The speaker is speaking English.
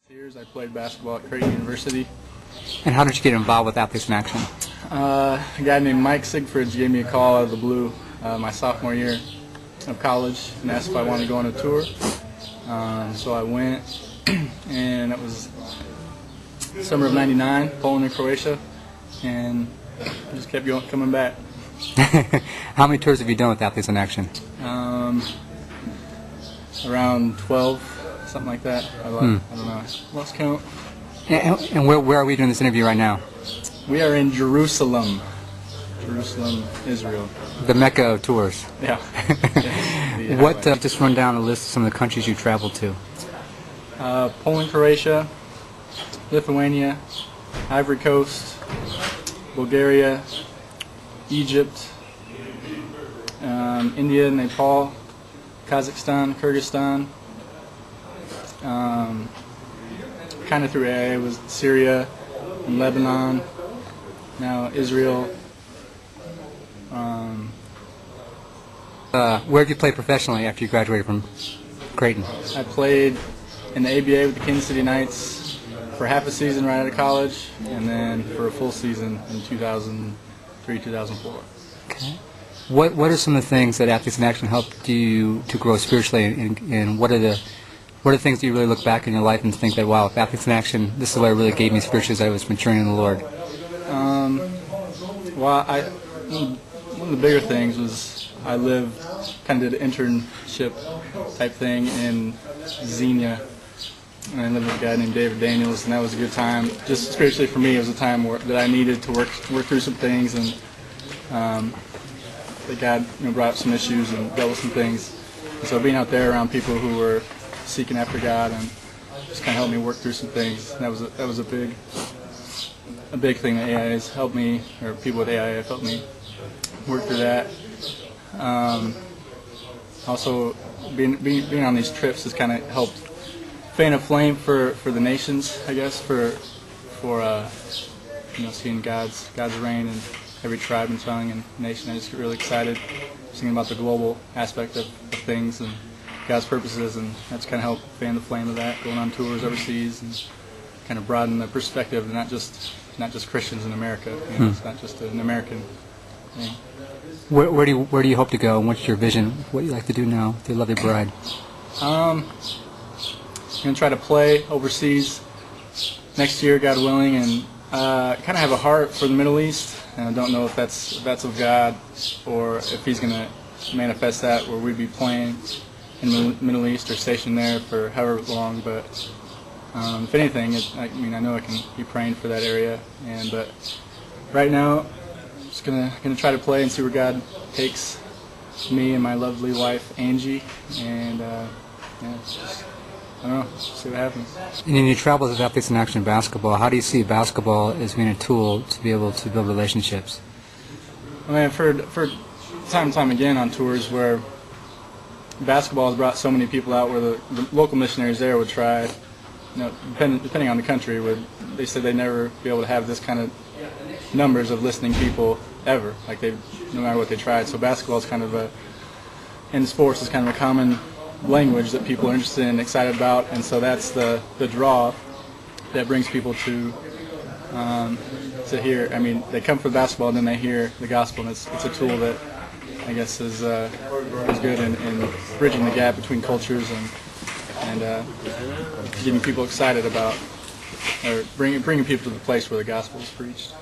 Sears. I played basketball at Creighton University. And how did you get involved with Athletes in Action? A guy named Mike Sigfrids gave me a call out of the blue my sophomore year of college and asked if I wanted to go on a tour. So I went, and it was summer of '99, Poland and Croatia, and I just kept coming back. How many tours have you done with Athletes in Action? Around 12, something like that. I don't know. Lost count. And where are we doing this interview right now? We are in Jerusalem, Israel. The Mecca of tours. Yeah. Just run down a list of some of the countries you traveled to. Poland, Croatia, Lithuania, Ivory Coast, Bulgaria, Egypt, India, Nepal, Kazakhstan, Kyrgyzstan. Kind of through AIA was Syria and Lebanon. Now Israel. Where did you play professionally after you graduated from Creighton? I played in the ABA with the Kansas City Knights for half a season right out of college, and then for a full season in 2003, 2004. Okay. What are some of the things that Athletes in Action helped you to grow spiritually, and what are the things that you really look back in your life and think that, wow, if Athletes in Action, this is what it really gave me spiritually as I was maturing in the Lord? One of the bigger things was I kind of did an internship type thing in Xenia, and I lived with a guy named David Daniels, and that was a good time. Just spiritually for me, it was a time that I needed to work through some things, and that God brought up some issues and dealt with some things. And so being out there around people who were seeking after God and just kind of helped me work through some things. And that was a big thing that AIA has helped me, or people with AIA have helped me work through that. Also, being on these trips has kind of helped fan a flame for the nations, I guess, for seeing God's reign in every tribe and tongue and nation. I just get really excited thinking about the global aspect of things and God's purposes, and that's kind of helped fan the flame of that, going on tours overseas and kind of broaden the perspective of not just Christians in America. It's not just an American thing. Where do you hope to go, and what's your vision? What do you like to do now with your lovely bride? I'm going to try to play overseas next year, God willing, and kind of have a heart for the Middle East. And I don't know if that's of God or if He's going to manifest that where we'd be playing in the Middle East or stationed there for however long. But if anything, I know I can be praying for that area. But right now, I'm just gonna try to play and see where God takes me and my lovely wife Angie, and I don't know, see what happens. And in your travels with Athletes in Action basketball, how do you see basketball as being a tool to be able to build relationships? I've heard time and time again on tours where basketball has brought so many people out where the local missionaries there would try, depending on the country, they said they'd never be able to have this kind of numbers of listening people ever, no matter what they tried. So basketball is kind of in sports is kind of a common language that people are interested in, excited about, and so that's the draw that brings people to hear. They come for basketball and then they hear the gospel, and it's a tool that I guess is good in bridging the gap between cultures and getting people excited about, or bringing people to the place where the gospel is preached.